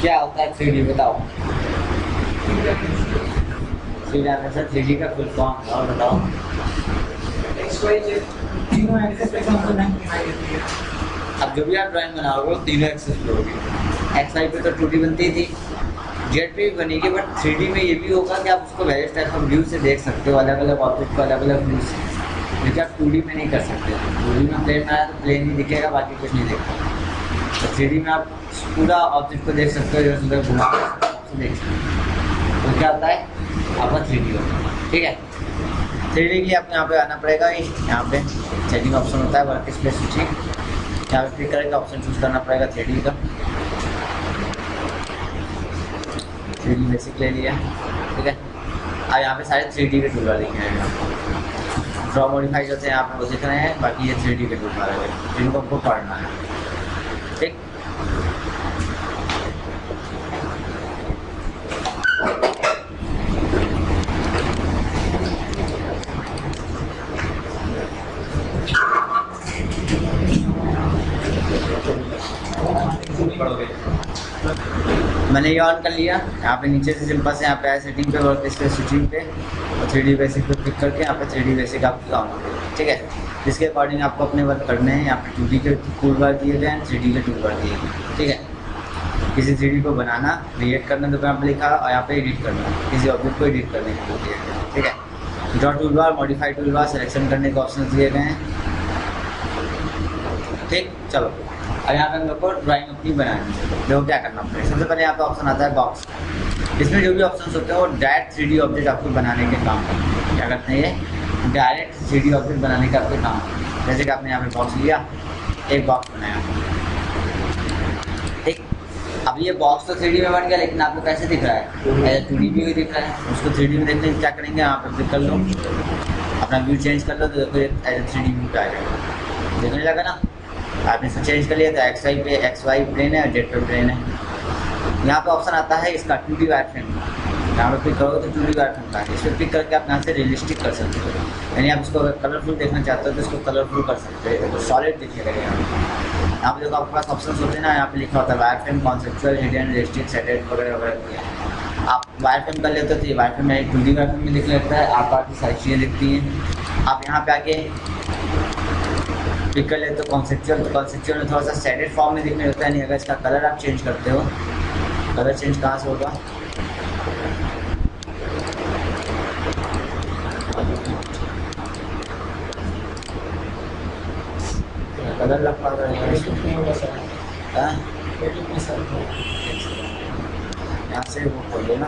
क्या होता है 3D बताओ। 3 डायमेंशन 3D का फुल फॉर्म और बताओ। तीनों एक्सेस पे कंपोनेंट अब जो भी आप ड्राइंग बनाओगे वो तीनों एक्सेस पे होगी। एक्स वाई पे तो 2D बनती थी, जेड पे भी बनेगी, बट 3D में ये भी होगा कि आप उसको वेरियस टाइप ऑफ व्यू से देख सकते हो, अलग अलग ऑब्जेक्ट को अलग अलग व्यू से, लेकिन आप 2D में नहीं कर सकते। 2D में प्लेन में आया तो प्लेन ही दिखेगा, बाकी कुछ नहीं दिखेगा। तो 3D में आप पूरा ऑब्जेक्ट को देख सकते हो, जो सुंदर घुमा के देख सकते हो। तो क्या होता है आपका 3D होता है। ठीक है, 3D के लिए आपको यहाँ पे आना पड़ेगा। यहाँ पे सेटिंग ऑप्शन होता है, वर्क स्पेस स्विचिंग, यहाँ पे क्लिक करके ऑप्शन चूज करना पड़ेगा 3D का। 3D बेसिक ले लिया, ठीक है। अब यहाँ पे सारे 3D के टूलबार दिख रहे हैं। ड्रॉ मॉडिफाई जो थे यहाँ पे वो दिख रहे हैं, बाकी ये 3D के टूलबार है जिनको हमको पढ़ना है। ठीक, मैंने ये ऑन कर लिया। यहाँ पे नीचे से सिंपल से यहाँ पे आया सेटिंग पे, वर्क स्पेस स्विचिंग पे, और 3D बेसिक पे क्लिक करके यहाँ पे 3D बेसिक आपकी ऑन हो गई। ठीक है, इसके अकॉर्डिंग आपको अपने वर्क करने हैं। यहाँ पे 2D के टूल बार दिए गए हैं, 3D के टूल बार दिए गए। ठीक है, किसी 3D को बनाना, क्रिएट करना तो यहाँ पे लिखा, और यहाँ पे एडिट करना, किसी ऑब्जेक्ट को एडिट करने के लिए दिया गया। ठीक है, draw tool bar, modify tool bar, selection करने के ऑप्शन दिए गए हैं। ठीक, चलो और यहाँ पे हम लोग को ड्राइंग अपनी बनानी है। देखो क्या करना पड़ेगा। सबसे पहले यहाँ पे ऑप्शन आता है बॉक्स। इसमें जो भी ऑप्शन होते हैं वो डायरेक्ट 3D ऑब्जेक्ट आपको बनाने के काम करते हैं। क्या करते हैं ये, डायरेक्ट 3D ऑब्जेक्ट बनाने का आपके काम करते हैं। जैसे कि आपने यहाँ पे बॉक्स लिया, एक बॉक्स बनाया। ठीक, अब ये बॉक्स तो 3D में बन गया, लेकिन आपको कैसे दिख रहा है, एज 2D भी दिख रहा है। उसको 3D में देखने क्या करेंगे, यहाँ पे क्लिक कर लो, अपना व्यू चेंज कर लो, तो देखो एज 3D व्यू पे आ जाएगा। देखने लगा ना, आपने इसको चेंज कर लिया, तो एक्स वाई प्लेन है और जेड पे प्लेन है। यहाँ पे ऑप्शन आता है इसका 2D वायरफ्रेम। यहाँ पे क्लिक करोगे तो 2D वायरफ्रेम का है। इस पर क्लिक करके आप यहाँ से रियलिस्टिक कर सकते हो, यानी आप इसको अगर कलरफुल देखना चाहते हो तो इसको कलरफुल कर सकते हो, तो सॉलिड दिखेगा। यहाँ पे देखो आपके पास ऑप्शन होते हैं ना, यहाँ पे लिखा होता है wireframe, conceptual, hidden, realistic, settled वगैरह वगैरह। आप वायरफ्रेम कर लेते हो तो ये वायरफ्रेम में 2D वायरफ्रेम में दिख लेता है, आप बाकी सारी चीज़ें दिखती हैं। आप यहाँ पे आके क्लिक कर लेते हो कॉन्सेप्चुअल, तो कॉन्सेप्चुअल में थोड़ा सा सेडेड फॉर्म में दिखने होता है। नहीं, अगर इसका कलर आप चेंज करते हो, कलर चेंज कहाँ से होगा, कलर लग पा रहा है यहाँ से वो खोल दो ना।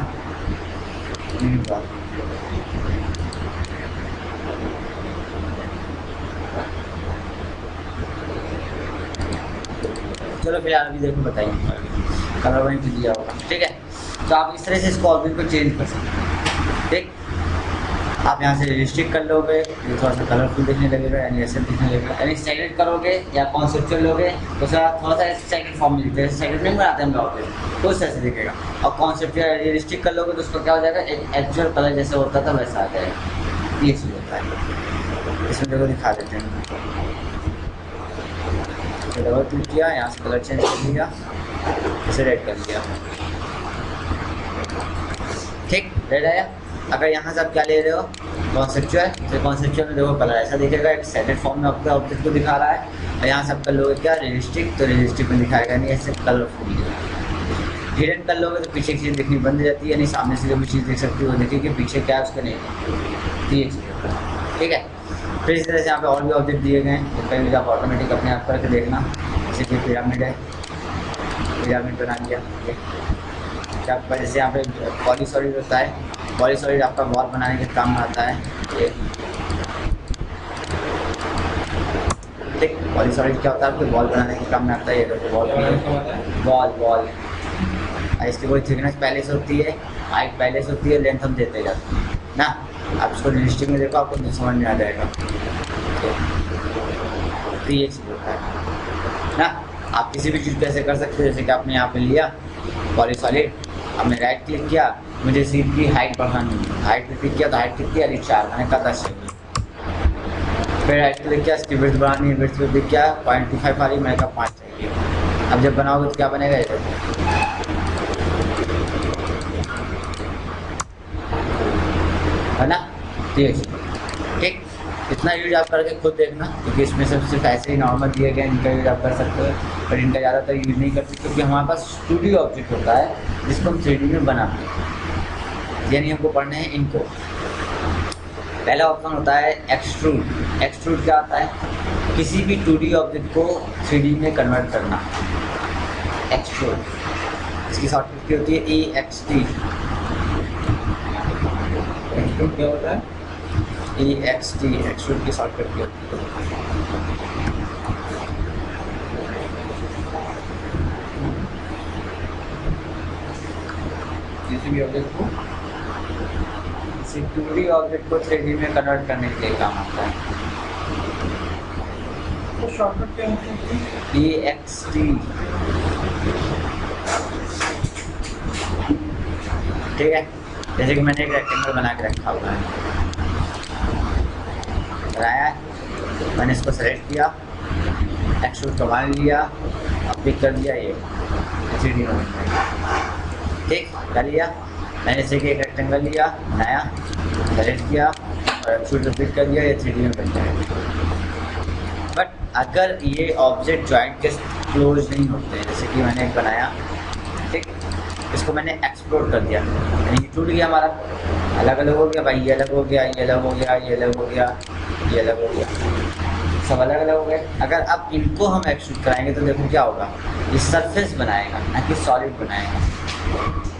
चलो फिर यार अभी देखो बताइए, कलर वहीं पे दिया होगा। ठीक है, तो आप इस तरह से इसको ऑब्जेक्ट को चेंज कर सकते हैं। ठीक, आप यहाँ से रिस्ट्रिक्ट कर लोगे, ये थोड़ा सा कलरफुल दिखने लगेगा, यानी ऐसे दिखने लगेगा। यानी सेलेक्ट करोगे या कॉन्सेप्चुअल लोगे तो थोड़ा सा सेकंड फॉर्म में दिखता है, सेकंड में बनाते हैं हम ऑब्जेक्ट, तो इस तरह से दिखेगा। और कॉन्सेप्चुअल रिस्ट्रिक्ट कर लोगे तो उसको क्या हो जाएगा, एक एक्चुअल कलर जैसे होता था वैसा आ जाएगा। ये चीज़ होता है। इसमें देखो दिखा देते हैं, डबल क्लिक किया, यहाँ से कलर चेंज कर लिया, इसे रेड कर लिया। ठीक, रेड आया। अगर यहाँ से आप क्या ले रहे हो, कॉन्सेप्चुअल, तो कॉन्सेप्चुअल में देखो कलर ऐसा दिखेगा, एक सेटेड फॉर्म में आपका ऑब्जेक्ट को दिखा रहा है। और यहाँ से आप कर लोगे क्या, रियलिस्टिक, तो रियलिस्टिक में दिखाएगा नहीं, ऐसे कलरफुल। हिडन कर लोगे तो पीछे की चीज़ दिखनी बंद हो जाती है, यानी सामने से जो भी चीज़ देख सकती है वो देखिए कि पीछे क्या है उसका नहीं। तो ये चीज़ होता है। ठीक है, फिर इस तरह से यहाँ पे और भी ऑब्जेक्ट दिए गए हैं, तो कहीं भी आप ऑटोमेटिक अपने आप करके देखना। जैसे कि पिरामिड है, पिरामिड बना लिया। क्या जैसे यहाँ पे पॉलीसॉलिड होता है, पॉलीसॉलिड आपका वॉल बनाने के काम में आता है। ठीक, पॉलीसॉलिड क्या होता है, आपके वॉल बनाने के काम में आता है। ये वॉल इसकी कोई थिकनेस पहले से होती है, हाइट पहले से होती है, लेंथ हम देते जाते हैं ना। आप इसको रियलिस्टिक में देखो, आपको समझ में आ जाएगा। तो ये चीज़ होता है ना। आप किसी भी चीज़ को ऐसे कर सकते हो, जैसे कि आपने यहाँ पे लिया पॉलीसॉलिड, आपने राइट क्लिक किया, मुझे सीट की हाइट बढ़ानी है, हाइट पे क्लिक किया तो हाइट कितनी है, 4, मैंने कहा 10 चाहिए। फिर राइट क्लिक किया, इसकी विड्थ बढ़ानी है, विड्थ पे क्लिक किया 0.25 आ रही, मैंने कहा 5 चाहिए। अब जब बनाओगे तो क्या बनेगा ये? है ना? ठीक, इतना यूज आप करके खुद देखना, क्योंकि इसमें सिर्फ ऐसे ही नॉर्मल दिए गए, इनका यूज आप कर सकते हो, पर इनका ज़्यादातर यूज नहीं करते, क्योंकि हमारे पास स्टूडियो ऑब्जेक्ट होता है जिसको हम 3D में बनाते हैं। यानी हमको पढ़ने हैं इनको। पहला ऑप्शन होता है एक्सट्रूड। एक्सट्रूड क्या होता है? किसी भी 2D ऑब्जेक्ट को 3D में कन्वर्ट करना, एक्सट्रूड। इसकी शॉर्टकट की होती है EXT। एक्सट्रूड क्या होता है? EXT, एक्सट्रूड की शॉर्टकट की होती है। किसी भी ऑब्जेक्ट को 2D ऑब्जेक्ट को 3D में कन्वर्ट करने के लिए काम आता है। तो शॉर्टकट क्या होता है? EXT। ठीक है, जैसे कि मैंने एक रेक्टेंगल बना के रखा हुआ है, बनाया है, मैंने इसको सेलेक्ट किया, एक्सट्रूड कमांड लिया, अब पिक कर दिया, ये 3D में बन जाएगा। ठीक, कर लिया। मैंने इसे एक रेक्टेंगल लिया, बनाया, सेलेक्ट किया और एक्सट्रूड पिक कर दिया, ये 3D में बन जाएगा। बट अगर ये ऑब्जेक्ट जॉइंट के क्लोज नहीं होते हैं, जैसे कि मैंने एक बनाया, ठीक, इसको मैंने एक्सप्लोर कर दिया, यानी ये टूट गया हमारा, अलग अलग हो गया भाई, ये अलग हो गया, ये अलग हो गया, ये अलग हो गया, ये अलग हो गया, सब अलग अलग हो गए। अगर अब इनको हम एक्सट्रूड कराएंगे तो देखो क्या होगा, ये सरफेस बनाएगा ना कि सॉलिड बनाएगा।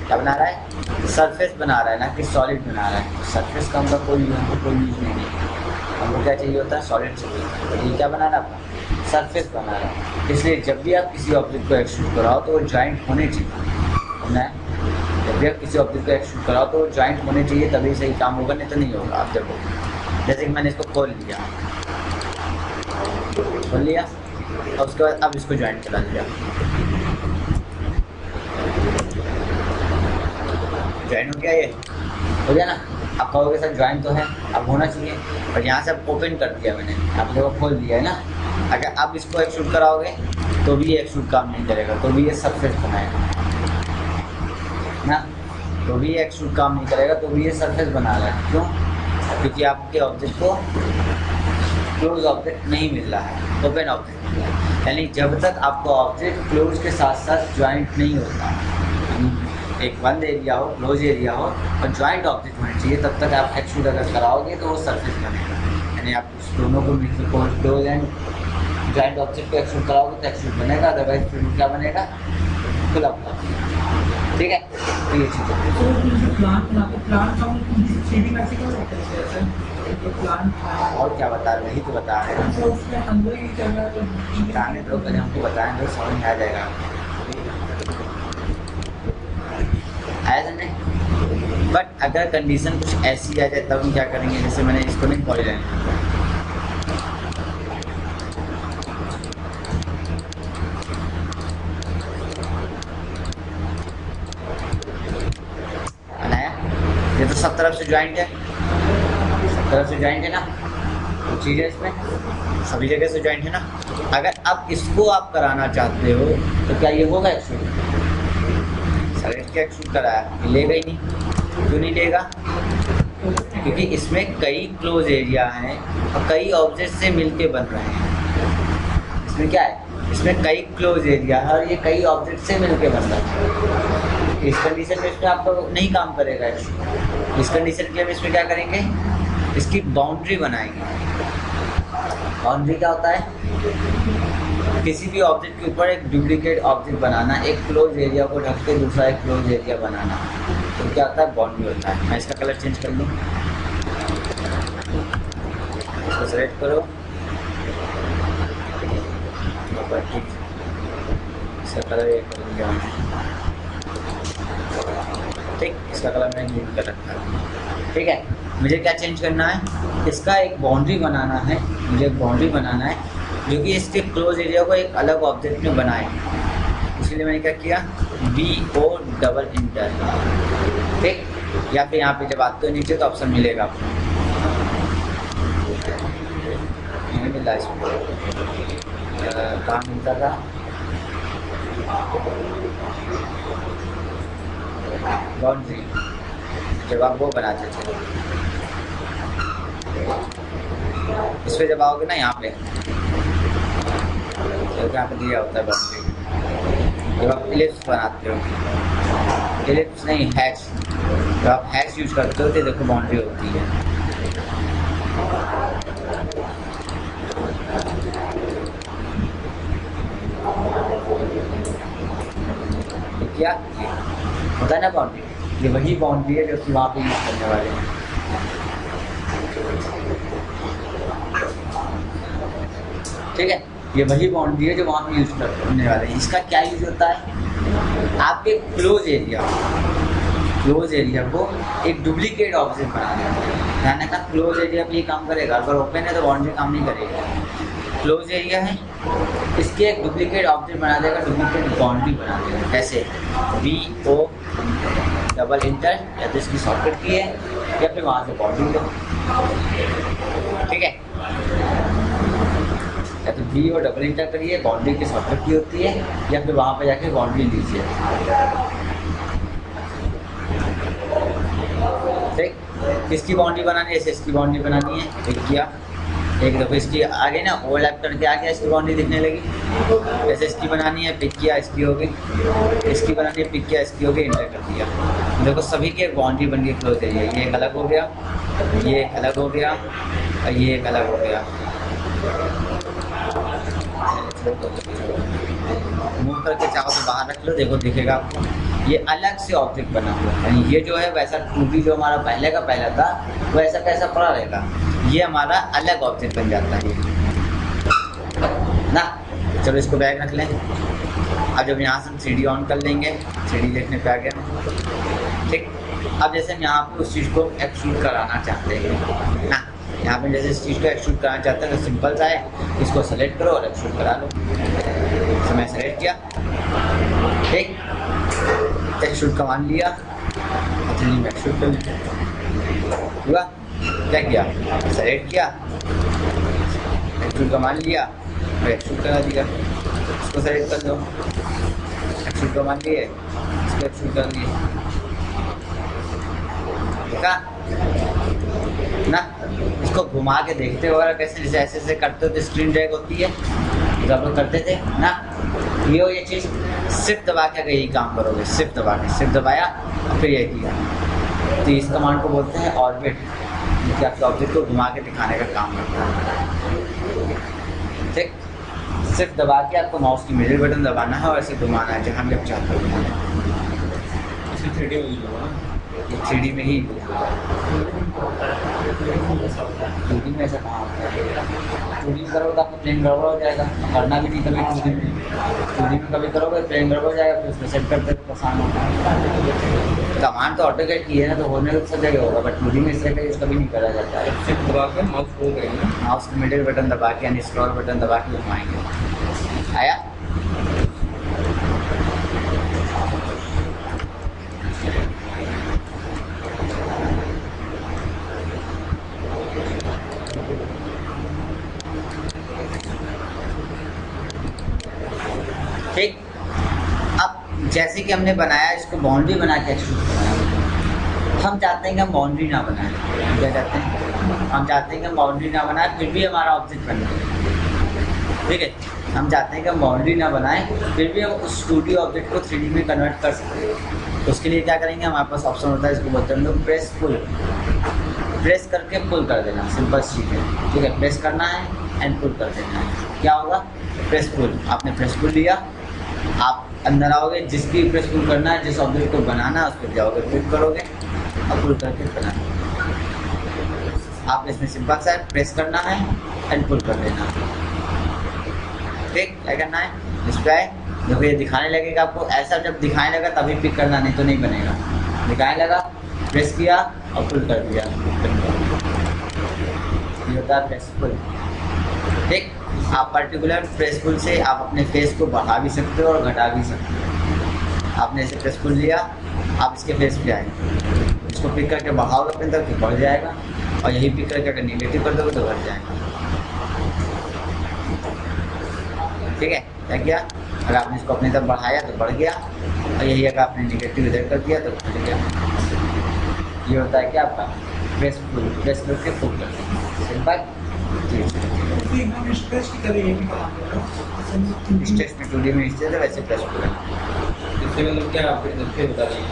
क्या बना रहा है? सरफेस बना रहा है ना कि सॉलिड बना रहा है। तो सरफेस का हमको कोई यूज नहीं है, हमको क्या चाहिए होता है? सॉलिड चाहिए। ये क्या बना रहा है? आपका सरफेस बना रहा है। इसलिए जब भी आप किसी ऑब्जेक्ट को एक्सट्रूड कराओ तो वो जॉइंट होने चाहिए, है। जब भी आप किसी ऑब्जेक्ट को एक्सट्रूड कराओ तो वो जॉइंट होने चाहिए, तभी सही काम होगा, नहीं तो नहीं होगा। आप देखो, जैसे कि मैंने इसको खोल लिया और उसके बाद अब इसको जॉइंट करा लिया, जॉइंट हो गया, ये हो गया ना। आप कहोगे सर जॉइंट तो है, अब होना चाहिए, पर यहाँ से अब ओपन कर दिया मैंने, आप देखो खोल दिया है ना। अगर आप इसको एक्सट्रूड कराओगे तो भी एक्सट्रूड काम नहीं करेगा, तो भी ये सरफेस बनाएगा ना, तो भी एक्सट्रूड काम नहीं करेगा, तो भी ये सरफेस बना रहा है। क्यों? क्योंकि आपके ऑब्जेक्ट को क्लोज ऑब्जेक्ट नहीं मिल रहा है, ओपन ऑब्जेक्ट। यानी जब तक आपको ऑब्जेक्ट क्लोज के साथ साथ जॉइंट नहीं होता, एक बंद एरिया हो, क्लोज एरिया हो और जॉइंट ऑब्जेक्ट होने चाहिए, तब तक आप एक्सट्रूड अगर कराओगे तो वो सरफेस बनेगा। यानी आप उस दोनों को मिलकर क्लोज एंड जॉइंट ऑब्जेक्ट को एक्सट्रूड कराओगे तो एक्सट्रूड बनेगा, अदरवाइज फिर क्या बनेगा? खुला खुला। ठीक है, तो ये चीज़ है। तो प्लांट बनाते, प्लांट का हम 3D में ऐसे कर सकते हैं जैसे ये प्लांट और क्या बता रहे, वही तो बता रहे हैं। तो उसके अंदर ही चल रहा है तो बताने दो, पहले हमको बताएं तो समझ में आ जाएगा। ऐसा नहीं, बट अगर कंडीशन कुछ ऐसी आ जाए तब हम क्या करेंगे, जैसे मैंने इसको नहीं पॉलीलाइन बनाया, ये तो सब तरफ से ज्वाइंट है, सब तरफ से ज्वाइंट है ना, कुछ चीज़ें इसमें सभी जगह से ज्वाइंट है ना। अगर अब इसको आप कराना चाहते हो तो क्या ये होगा एक्सट्रूड? सर इसके एक्सट्रूड कराया, ये लेगा ही नहीं। क्यों नहीं लेगा? क्योंकि इसमें कई क्लोज एरिया हैं और कई ऑब्जेक्ट से मिलके बन रहे हैं। इसमें क्या है? इसमें कई क्लोज एरिया है और ये कई ऑब्जेक्ट से मिलके बन रहा है। इस कंडीशन में इसमें आपको नहीं काम करेगा एक्सट्रूड। इस कंडीशन के हम इसमें क्या करेंगे, इसकी बाउंड्री बनाएंगे। बाउंड्री क्या होता है? किसी भी ऑब्जेक्ट के ऊपर एक डुप्लीकेट ऑब्जेक्ट बनाना, एक क्लोज एरिया को ढक के दूसरा एक क्लोज एरिया बनाना, तो क्या होता है? बाउंड्री होता है। मैं इसका कलर चेंज कर लूँ, इसको सेलेक्ट करो, ठीक, इसका कलर ये कर दिया, ठीक, इसका कलर मैंने ग्रीन कर रखा है। ठीक है, मुझे क्या चेंज करना है? इसका एक बाउंड्री बनाना है, मुझे एक बाउंड्री बनाना है जो कि इसके क्लोज एरिया को एक अलग ऑब्जेक्ट में बनाए। इसलिए मैंने क्या किया, BO डबल इंटर, ठीक, या फिर यहाँ पे जब आते हो नीचे तो ऑप्शन मिलेगा आपको, नहीं मिला इसमें, कहाँ मिलता था, बाउंड्री जब आप वो बनाते थे, इस पे जब आओगे ना यहाँ पे, तो यहाँ पे दिया होता है बाउंड्री। जब आप इलिप्स बनाते हो, इलिप्स नहीं हैच, जब आप हैच यूज करते हो तो देखो बाउंड्री होती है। क्या होता है ना बाउंड्री, ये वही बाउंड्री है जो कि वहाँ पे यूज करने वाले हैं। ठीक है, ये वही बाउंड्री है जो वहाँ पे यूज करने वाले हैं। इसका क्या यूज होता है, आपके क्लोज एरिया को एक डुप्लीकेट ऑब्जेक्ट बना देगा। ध्यान रखना, क्लोज एरिया पे ये काम करेगा, अगर ओपन है तो बाउंड्री काम नहीं करेगा। क्लोज एरिया है, इसके एक डुप्लीकेट ऑब्जेक्ट बना देगा, डुप्लीकेट बाउंड्री बना देगा। कैसे, VO डबल इंटर, या तो इसकी शॉर्टकट की है या फिर वहाँ से बाउंड्री लो। ठीक है, या तो VO डबल इंटर करिए, बाउंड्री की शॉर्टकट की होती है, या फिर वहाँ पर जाके बाउंड्री लीजिए। ठीक, किसकी बाउंड्री बनानी है, ऐसे इसकी बाउंड्री बनानी है, पिक किया, एक दफ़े इसकी आगे ना ओवरलैप करके आ गया, इसकी बाउंड्री दिखने लगी। जैसे इसकी बनानी है, पिक किया, इसकी हो गई, इसकी बनानी है, पिक किया, इसकी हो गई, इंटर कर दिया। देखो सभी की एक बाउंड्री बन गई क्लोज एरिया। ये एक अलग हो गया, ये एक अलग हो गया, और ये एक अलग हो गया। मूव करके चाहो तो बाहर रख लो, देखो दिखेगा आपको, ये अलग से ऑब्जेक्ट बना हुआ है। ये जो है वैसा 2D जो हमारा पहले का पहला था वो ऐसा कैसा पड़ा रहेगा, ये हमारा अलग ऑब्जेक्ट बन जाता है ना। चलो इसको बैग रख लें। अब जब यहाँ से हम 3D ऑन कर लेंगे, 3D देखने पे आ गया। ठीक, अब जैसे हम यहाँ पे उस चीज़ को एक्सट्रूड कराना चाहते हैं ना, यहाँ पे जैसे इस चीज़ को एक्सट्रूड कराना चाहते हैं तो सिंपल सा है, इसको सेलेक्ट करो और एक्सट्रूड करा लो। तो मैं सेलेक्ट किया, ठीक, एक्सट्रूड कमांड लिया, 3D में एक्सट्रूड कर लिया, हुआ क्या किया, सेलेक्ट किया, एक्सट्रूड कमांड लिया और एक्सट्रूड करा दिया। इसको सेलेक्ट कर दो, एक्सट्रूड कमांड लिए, इसको एक्सट्रूड कर लिए, देखा ना। इसको घुमा के देखते हो और कैसे जैसे ऐसे ऐसे करते हो तो स्क्रीन ड्रैग होती है, जो आप लोग करते थे ना। ये चीज़ सिर्फ दबा के अगर यही काम करोगे, सिर्फ दबा के, सिर्फ दबाया और फिर ये किया, तो इस कमांड को बोलते हैं ऑर्बिट, जो आपके ऑब्जेक्ट को घुमा के दिखाने का काम करता है। ठीक, सिर्फ दबा के आपको माउस की मिडिल बटन दबाना है और ऐसे घुमाना है जहाँ भी आप चाहते हो। 3D में ही 2D में ऐसा कहाँ होता है। 2D में करोगे तो आपको प्लेन गड़बड़ हो जाएगा, करना भी नहीं कभी 2D में। 2D में कभी करोगे प्लेन गड़बड़ हो जाएगा, फिर उसमें सेट करते तो आसान होता है। कमांड तो ऑटोकैड की है ना, तो होने तो सब जगह होगा, बट 2D में इस तरह कभी नहीं करा जाता है। सिर्फ दबा के माउस को करेंगे, माउस की मिडिल बटन दबा के यानी स्क्रॉल बटन दबा के घुमाएंगे। आया, ठीक। अब जैसे कि हमने बनाया, इसको बाउंड्री बना के एक्सट्रूड बनाया, हम चाहते हैं कि हम बाउंड्री ना बनाएं। क्या चाहते हैं, हम चाहते हैं कि हम बाउंड्री ना बनाएं फिर भी हमारा ऑब्जेक्ट बन जाए। ठीक है, हम चाहते हैं कि हम बाउंड्री ना बनाएं फिर भी हम उस 2D ऑब्जेक्ट को 3D में कन्वर्ट कर सकते हैं। तो उसके लिए क्या करेंगे, हमारे पास ऑप्शन होता है, इसको बोलते हैं हम लोग प्रेस पुल। प्रेस करके पुल कर देना, सिंपल चीज़ है। ठीक है, प्रेस करना है एंड पुल कर देना है। क्या होगा, प्रेस पुल, आपने प्रेस पुल लिया, आप अंदर आओगे, जिसकी प्रेस पुल करना है, जिस ऑब्जेक्ट को बनाना है उस पर जाओगे, क्लिक करोगे और पुल करके बनाना। आप इसमें सिंपल सा प्रेस करना है एंड पुल कर देना। ठीक, क्या करना है, इस पर आए, देखो ये दिखाने लगेगा आपको। ऐसा जब दिखाने लगा तभी पिक करना, नहीं तो नहीं बनेगा। दिखाने लगा, प्रेस किया और पुल कर दिया, ये होता है प्रेस पुल। ठीक, आप पर्टिकुलर प्रेस पुल से आप अपने फेस को बढ़ा भी सकते हो और घटा भी सकते हो। आपने इसे प्रेस पुल लिया, आप इसके फेस पे आए, इसको पिक करके बढ़ाओगे अपने तक तो बढ़ जाएगा, और यही पिक करके अगर निगेटिव कर दोगे तो घट जाएगा। ठीक है, क्या किया, अगर आपने इसको अपनी तरफ बढ़ाया तो बढ़ गया, और यही अगर आपने निगेटिव इधर कर दिया तो घट गया। ये होता है कि आपका प्रेस करके पुल कर देंगे, सिंपल। एकदम स्ट्रेच की तरह ये भी काम कर रहा हूँ। स्ट्रेच में 2D में स्ट्रेच है, वैसे प्रेस पुल है। इससे मतलब क्या आप फिर बता दीजिए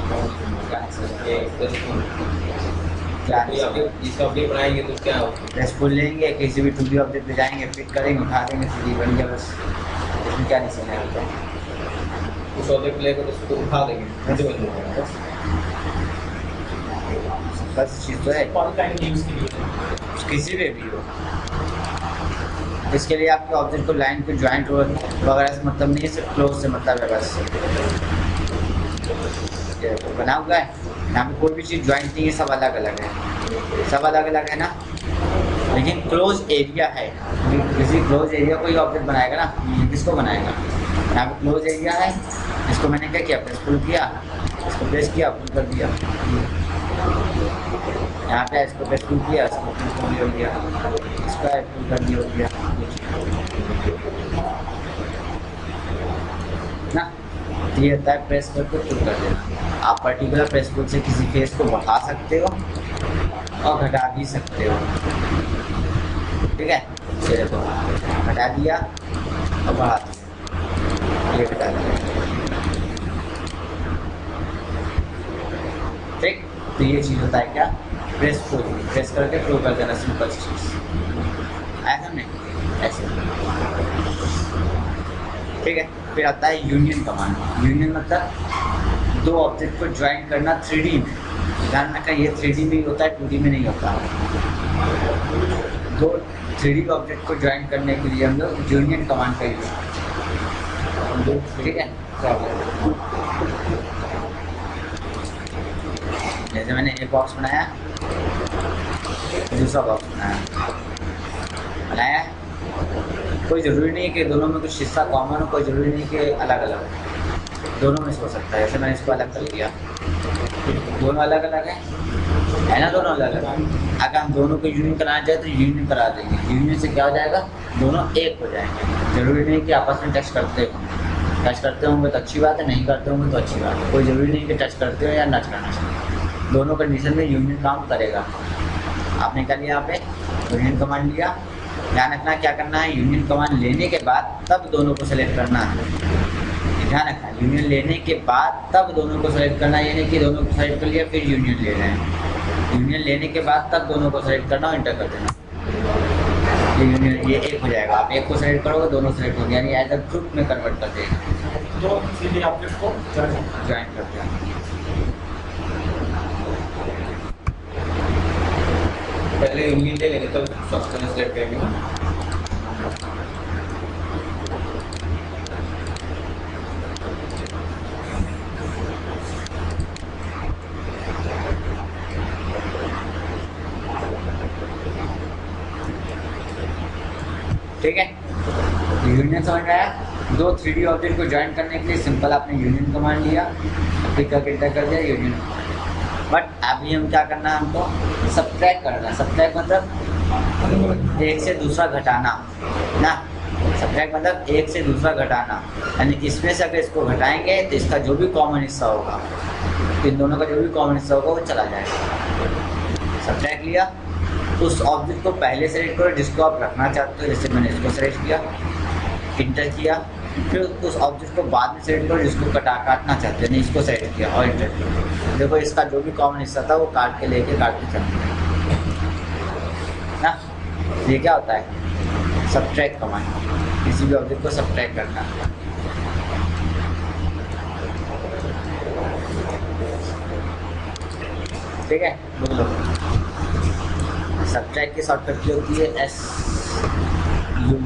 इसका अपडेट बनाएंगे तो क्या होगा? प्रेस पुल लेंगे, किसी भी 2D ऑब्जेक्ट पे जाएंगे, फिट करेंगे, उठा देंगे, 3D बन गया बस। इसमें क्या नहीं समझ आता है। उस ऑब्जेक्ट लेकर तो उसको उठा देंगे, मुझे बन जाएगा बस चीज़ तो है, किसी पे भी हो। इसके लिए आपके ऑब्जेक्ट को लाइन को ज्वाइंट वगैरह से मतलब नहीं है, सिर्फ क्लोज से मतलब है बस। ये बना हुआ है, यहाँ पे कोई भी चीज़ ज्वाइंट नहीं है, सब अलग अलग है, सब अलग अलग है ना, लेकिन क्लोज एरिया है। किसी क्लोज एरिया को ही ऑब्जेक्ट बनाएगा ना, किसको बनाएगा? यहाँ पे क्लोज एरिया है, इसको मैंने क्या किया, प्रेस पुल किया, इसको प्रेस किया, पुल कर दिया। यहाँ पे इसको प्रेस पुल किया, इसको प्रेस पुल हो गया, इसका पुल कर दिया, हो गया ना। तो ये होता है प्रेस करके पुल कर देना। आप पर्टिकुलर प्रेस पुल से किसी फेस को बढ़ा सकते हो और घटा भी सकते हो, ठीक है। ये देखो, घटा दिया और बढ़ा दिया, ये घटा दिया, ठीक। तो ये चीज़ होता है क्या, प्रेस पुल, प्रेस करके पुल कर देना, सिंपल चीज़। आया हमने ऐसे, ठीक है। फिर आता है यूनियन कमांड। यूनियन मतलब दो ऑब्जेक्ट को ज्वाइन करना 3D में। ध्यान रखना, ये 3D में ही होता है, 2D में नहीं होता। दो 3D ऑब्जेक्ट को ज्वाइन करने के लिए हम लोग यूनियन कमांड का यूज करते हैं, ठीक है। जैसे मैंने एक बॉक्स बनाया, दूसरा बॉक्स बनाया, कोई ज़रूरी नहीं है कि दोनों में कुछ हिस्सा कॉमन हो, कोई ज़रूरी नहीं कि अलग अलग हो, दोनों में से हो सकता है। जैसे मैंने इसको अलग कर लिया, दोनों अलग अलग है ना, दोनों अलग अलग। अगर हम दोनों को यूनियन कराना चाहे तो यूनियन करा देंगे, यूनियन से क्या हो जाएगा, दोनों एक हो जाएंगे। ज़रूरी नहीं कि आपस में टच करते हो, टच करते होंगे तो अच्छी बात है, नहीं करते होंगे तो अच्छी बात है। कोई ज़रूरी नहीं कि टच करते हो या ना करना चाहिए, दोनों कंडीशन में यूनियन काम करेगा। आपने क्या लिया, यहाँ पे यूनियन कमांड लिया। ध्यान रखना क्या करना है, यूनियन कमांड लेने के बाद तब दोनों को सेलेक्ट करना है। ध्यान रखना, यूनियन लेने के बाद तब दोनों को सेलेक्ट करना है, ये नहीं कि दोनों को सेलेक्ट कर लिया फिर यूनियन ले रहे हैं। यूनियन लेने के बाद तब दोनों को सेलेक्ट करना और इंटर कर देना, ये यूनियन, ये एक हो जाएगा। आप एक को सेलेक्ट करोगे, दोनों सेलेक्ट होंगे, यानी एज अ ग्रुप में कन्वर्ट कर देगा, दो सीधे ऑब्जेक्ट को ज्वाइन कर देना। पहले यूनियन ले लेंगे तब सॉफ्टवेयर सेलेक्ट करेंगे। ठीक है, यूनियन समझ में आया। दो 3D ऑब्जेक्ट को ज्वाइन करने के लिए सिंपल आपने यूनियन कमांड लिया, क्लिक करके इंटर कर दिया, यूनियन। बट अभी हम क्या करना है, हमको सब्ट्रैक्ट करना है। सब्ट्रैक्ट मतलब एक से दूसरा घटाना ना, सब्ट्रैक्ट मतलब एक से दूसरा घटाना, यानी इसमें से अगर इसको घटाएंगे तो इसका जो भी कॉमन हिस्सा होगा, इन दोनों का जो भी कॉमन हिस्सा होगा वो चला जाएगा। सब्ट्रैक्ट लिया, उस ऑब्जेक्ट को पहले सेलेक्ट करो जिसको आप रखना चाहते हो, जैसे मैंने इसको सेलेक्ट किया, इंटर किया। फिर उस ऑब्जेक्ट को बाद में सेलेक्ट करो जिसको काटना चाहते हो, नहीं इसको सेलेक्ट किया और इंटर किया। देखो इसका जो भी कॉमन हिस्सा था वो काट के चलते हैं ना। ये क्या होता है, सब्ट्रैक्ट कमांड, किसी भी ऑब्जेक्ट को सब्ट्रैक्ट करना। ठीक है, बोलो। सब्ट्रैक्ट की शॉर्टकट की होती है SU।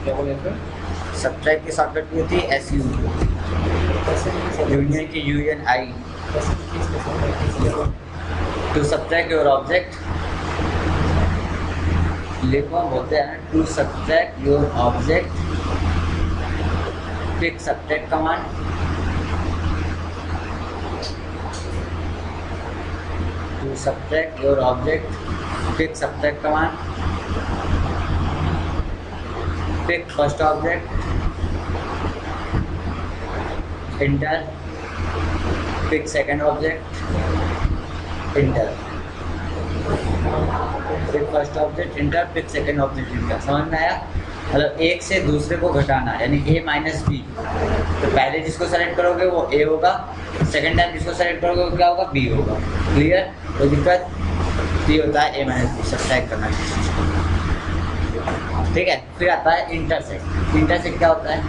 क्या बोले सर? सब्ट्रैक्ट की शॉर्टकट की होती है SU, यूनियन की UNI। To subtract your object, लिखो, बोलते हैं to subtract your object, pick subtract command, to subtract your object, pick subtract command, pick first object, enter, pick second object, enter, pick first object, enter, pick second object, enter. समझ में आया? मतलब एक से दूसरे को घटाना, यानी a माइनस बी। तो पहले जिसको सेलेक्ट करोगे वो a होगा, सेकेंड टाइम जिसको सेलेक्ट करोगे वो क्या होगा, b होगा। क्लियर? कोई दिक्कत? ये होता है a माइनस बी, सब्ट्रैक्ट करना किसी चीज़ को। ठीक है, फिर आता है इंटरसेक्ट। इंटरसेक्ट क्या होता है?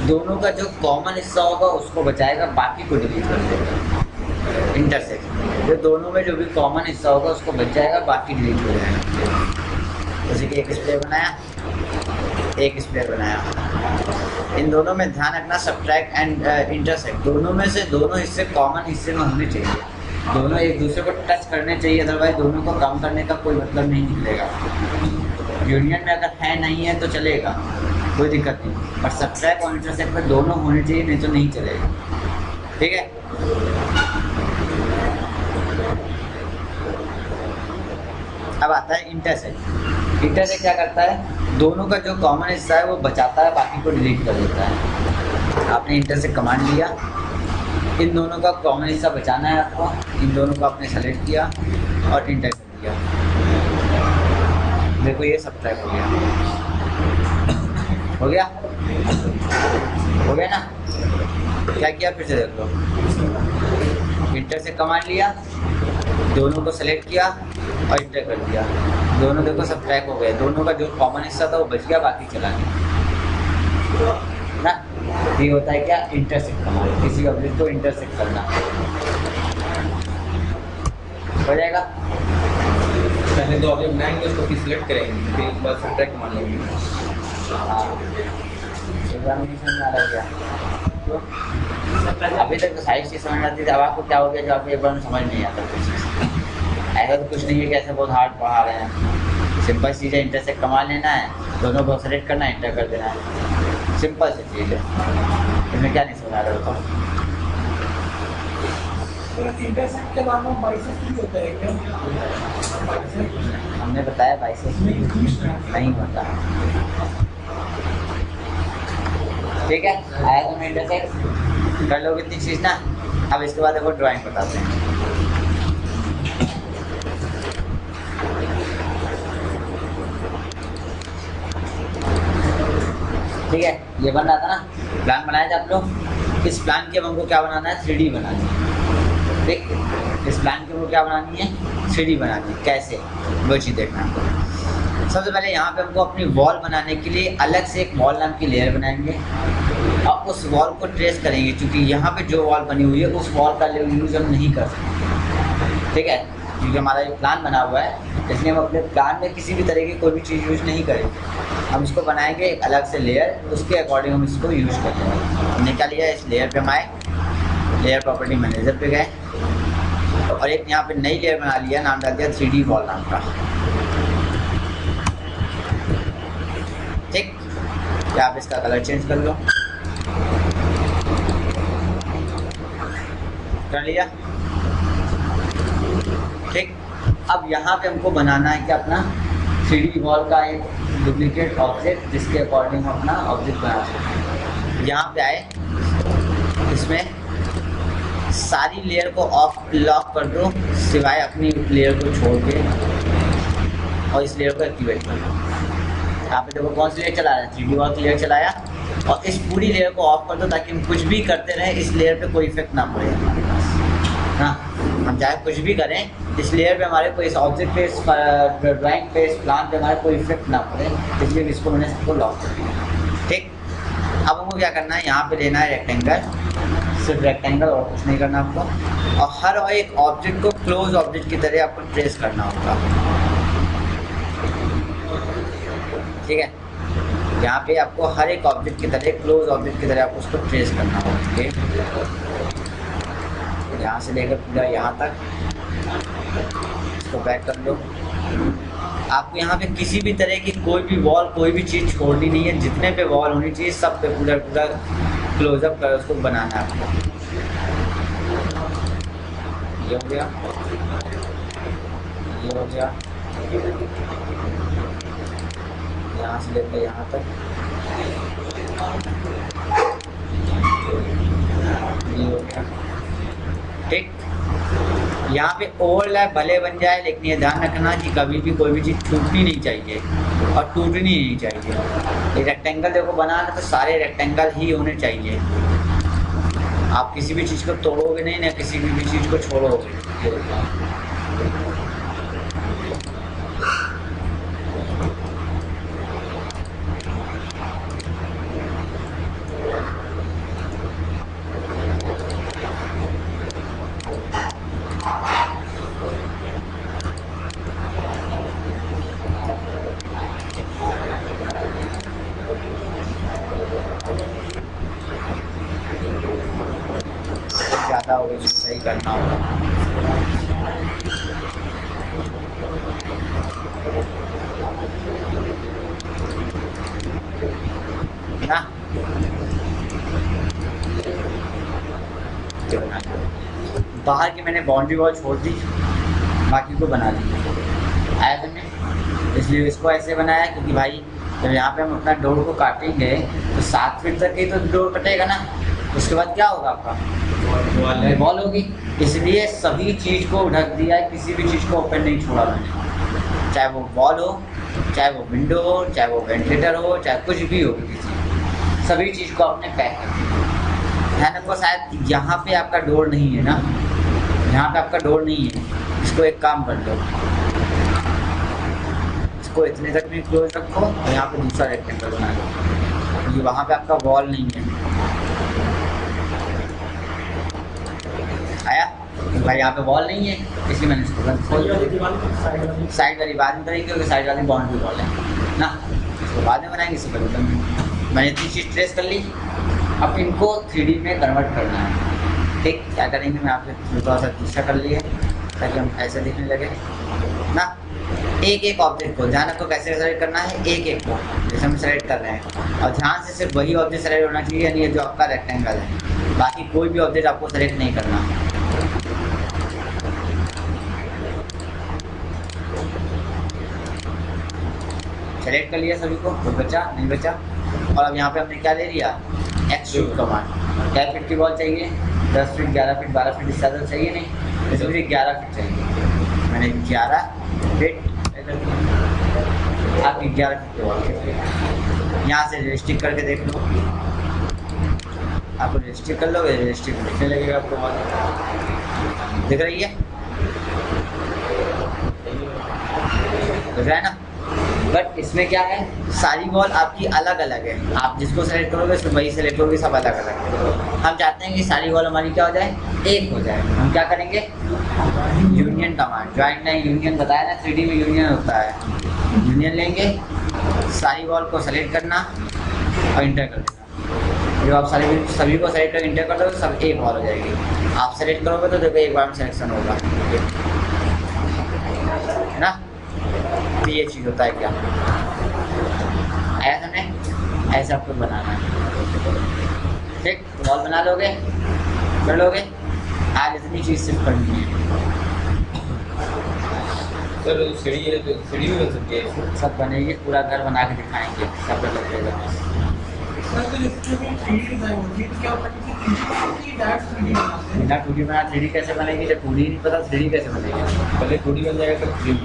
दोनों का जो कॉमन हिस्सा होगा उसको बचाएगा, बाकी को डिलीट कर देगा। इंटरसेक्ट, जो दोनों में जो भी कॉमन हिस्सा होगा उसको बच जाएगा, बाकी डिलीट हो जाएगा। जैसे कि एक स्पेयर बनाया, एक स्पेयर बनाया, इन दोनों में ध्यान रखना सब्ट्रैक्ट एंड इंटरसेक्ट दोनों में से दोनों हिस्से कॉमन हिस्से में होने चाहिए, दोनों एक दूसरे को टच करने चाहिए, अदरवाइज दोनों को कम करने का कोई मतलब नहीं निकलेगा। यूनियन में अगर है नहीं है तो चलेगा, कोई दिक्कत नहीं, पर सब्ट्रैक्ट और इंटरसेक्ट में दोनों होने चाहिए, नहीं तो नहीं चलेगा। ठीक है, अब आता है इंटरसेक्ट। इंटरसेक्ट क्या करता है? दोनों का जो कॉमन हिस्सा है वो बचाता है, बाकी को डिलीट कर देता है। आपने इंटरसेक्ट कमांड लिया, इन दोनों का कॉमन हिस्सा बचाना है आपको, इन दोनों को आपने सेलेक्ट किया और इंटर कर दिया। देखो ये सब्ट्रैक्ट हो गया, हो गया, हो गया ना? क्या किया फिर से देख लो, इंटर से कमांड लिया, दोनों को सेलेक्ट किया और इंटर कर दिया, दोनों देखो सब्ट्रैक्ट हो गए, दोनों का जो कॉमन हिस्सा था वो बच गया, बाकी चला गया ना। ये होता है क्या? इंटरसेक्ट कमांड, किसी ऑब्जेक्ट को इंटरसेक्ट करना। हो जाएगा? पहले दो ऑब्जेक्ट बनाएंगे, उसको फिर सिलेक्ट करेंगे, फिर एक बार सब्ट्रैक्ट मान लेंगे। हाँ, एग्जामिनेशन में आ रहा है क्या? अभी तक तो सारी चीज़ समझ आती थी, अब आपको क्या हो गया जो आपको एक बार में समझ नहीं आता कुछ चीज़? ऐसा तो कुछ नहीं है कि ऐसे बहुत हार्ड पढ़ा रहे हैं, सिंपल चीज़ है, इंटरसेक्ट कमांड लेना है, दोनों को सेलेक्ट करना है, इंटर कर देना है, सिंपल सी चीज़ है। इसमें क्या नहीं समझ आ रहा होता? इंटरसेक्ट के बाद में बाइसेप्स भी होता है क्या? हमने बताया बाइसेप्स नहीं होता। ठीक है, आया तुम्हें इंटरसेक्ट? कर लोगे इतनी चीज़ ना। अब इसके बाद देखो ड्राइंग बताते हैं। ठीक है, ये बन रहा था ना, प्लान बनाया था आप लोग। इस प्लान के हमको क्या बनाना है? 3D बनानी है। ठीक, इस प्लान के हमको क्या बनानी है? 3D बनानी है। कैसे? वो चीज़ देखना। सबसे पहले यहाँ पे हमको अपनी वॉल बनाने के लिए अलग से एक वॉल नाम की लेयर बनाएंगे और उस वॉल को ट्रेस करेंगे, क्योंकि यहाँ पे जो वॉल बनी हुई है उस वॉल का यूज़ हम नहीं कर सकते। ठीक है, क्योंकि हमारा ये प्लान बना हुआ है, इसलिए हम अपने प्लान में किसी भी तरह की कोई भी चीज़ यूज़ नहीं करेंगे। हम इसको बनाएंगे एक अलग से लेयर, उसके अकॉर्डिंग हम इसको यूज़ करेंगे। हमने क्या लिया? इस लेयर पे हम आए, लेयर प्रॉपर्टी मैनेजर पे गए और एक यहाँ पे नई लेयर बना लिया, नाम डाल दिया 3D वॉल नाम का। ठीक, क्या आप इसका कलर चेंज कर लो, कर लिया। ठीक, अब यहाँ पे हमको बनाना है क्या? अपना 3D वॉल का एक डुप्लीकेट ऑब्जेक्ट, जिसके अकॉर्डिंग हम अपना ऑब्जेक्ट बना सकते। यहाँ पे आए, इसमें सारी लेयर को ऑफ लॉक कर दो, सिवाय अपनी लेयर को छोड़ के, और इस लेयर को एक्टिवेट कर दो। यहाँ पे देखो कौन सी लेयर चला रहा है? 3D वॉल की लेयर चलाया, और इस पूरी लेयर को ऑफ कर दो ताकि हम कुछ भी करते रहें इस लेयर पे कोई इफेक्ट ना पड़े हमारे पास। हाँ, हम चाहे कुछ भी करें, इस लेयर पे हमारे को, इस ऑब्जेक्ट पे, इस ड्राइंग पे, इस प्लान पे हमारे कोई इफेक्ट ना पड़े, इसलिए इसको मैंने सबको लॉक कर दिया। ठीक, अब हमको क्या करना है? यहाँ पे लेना है रेक्टेंगल, सिर्फ रेक्टेंगल, और कुछ नहीं करना आपको। और हर एक ऑब्जेक्ट को क्लोज ऑब्जेक्ट की तरह आपको ट्रेस करना होगा। ठीक है, यहाँ पे आपको हर एक ऑब्जेक्ट की तरह, क्लोज ऑब्जेक्ट की तरह आपको उसको ट्रेस करना होगा। यहाँ से लेकर पूरा यहाँ तक इसको बैक कर लो। आपको यहाँ पे किसी भी तरह की कोई भी वॉल, कोई भी चीज़ छोड़नी नहीं है। जितने पे वॉल होनी चाहिए सब पे पूरा पूरा क्लोजअप कर उसको बनाना है आपको। ये हो गया, ये हो गया, यहाँ से लेकर यहाँ तक ये हो गया। ठीक, यहाँ पे ओवरलैप भले बन जाए, लेकिन ये ध्यान रखना कि कभी भी कोई भी चीज़ टूटनी नहीं चाहिए और टूटनी नहीं चाहिए। ये रेक्टेंगल देखो बनाना तो सारे रेक्टेंगल ही होने चाहिए। आप किसी भी चीज़ को तोड़ोगे नहीं ना, किसी भी चीज़ को छोड़ोगे। ज़्यादा हो गई, सही करना होगा ना। बाहर की मैंने बाउंड्री वॉल छोड़ दी, बाकी को बना दी आया तुमने। इसलिए इसको ऐसे बनाया क्योंकि भाई जब यहाँ पे हम अपना डोर को काटेंगे तो 7 फीट तक ही तो डोर कटेगा ना, उसके बाद क्या होगा आपका वॉल होगी। इसलिए सभी चीज़ को ढक दिया है, किसी भी चीज़ को ओपन नहीं छोड़ा मैंने, चाहे वो वॉल हो, चाहे वो विंडो हो, चाहे वो वेंटिलेटर हो, चाहे कुछ भी हो, सभी चीज़ को आपने पैक कर दिया। ध्यान रखो, शायद यहाँ पे आपका डोर नहीं है ना, यहाँ पे आपका डोर नहीं है, इसको एक काम कर लो, इसको इतने तक में क्लोज रखो और यहाँ पे दूसरा रेक्टेंगल बना लो, क्योंकि वहाँ पे आपका वॉल नहीं है। आया भाई, यहाँ पे वॉल नहीं है, इसलिए मैंने इसको बंद खोल दिया। साइड वाली बाद में करेंगे क्योंकि साइड वाली बाउंड्री वॉल है ना, इसको बाद में बनाएंगे। इससे पहले मैंने इतनी चीज़ ट्रेस कर ली, अब इनको 3D में कन्वर्ट करना है। ठीक, क्या करेंगे, मैं आपसे थोड़ा सा तीसरा कर लिया ताकि हम ऐसे दिखने लगे ना। एक एक ऑब्जेक्ट को ध्यान रखो कैसे सेलेक्ट करना है, एक एक को जैसे हम सेलेक्ट कर रहे हैं, और ध्यान से सिर्फ वही ऑब्जेक्ट सेलेक्ट होना चाहिए, यानी ये जो आपका रेक्टेंगल है, बाकी कोई भी ऑब्जेक्ट आपको सेलेक्ट नहीं करना। सेलेक्ट कर लिया सभी को, कोई बचा नहीं बचा। और अब यहाँ पे हमने क्या ले लिया, एक्सट्रूड कमांड। क्या फीट की वॉल चाहिए, 10 फीट, 11 फीट, 12 फीट, इससे ज़्यादा चाहिए नहीं, इसमें मुझे 11 फीट चाहिए। मैंने 11 फीट, आपकी 11 फीट की वॉल यहाँ से रिस्ट्रिक्ट करके देख लो, आपको रिस्ट्रिक्ट कर लोगे, रिस्ट्रिक्ट दिखने लगेगा आपको वॉल दिख रही है, दिख रहा है ना। बट इसमें क्या है, सारी वॉल आपकी अलग अलग है, आप जिसको सेलेक्ट करोगे उसमें वही सेलेक्ट करोगे, सब अलग अलग है। हम चाहते हैं कि सारी वॉल हमारी क्या हो जाए, एक हो जाए। हम क्या करेंगे, यूनियन कमांड, ज्वाइंट नहीं यूनियन बताया ना, 3D में यूनियन होता है। यूनियन लेंगे, सारी वॉल को सेलेक्ट करना और इंटर कर देना। जब आप सभी को सेलेक्ट कर इंटर कर दोगे सब एक वॉल हो जाएगी। आप सेलेक्ट करोगे तो देखो एक बार में सिलेक्शन होगा, है ना। तो ये चीज़ होता है क्या, ऐसा नहीं, ऐसा आपको बनाना है। ठीक, वॉल बना लोगे, कर लोगे। आज इतनी चीज़ सिर्फ करनी है। सर सीढ़ी है तो सीढ़ी भी बन सकती है, सब बनेगी, पूरा घर बना के दिखाएंगे, सब लगेगा। सर तो जिसमें भी 3D डिजाइन होती है तो क्या होता है कि 3D डायरेक्ट 3D बनाते हैं। बिना 2D बना 3D कैसे बनेगी, जब 2D नहीं पता 3D कैसे बनेगी। पहले 2D बन जाएगा तब 3D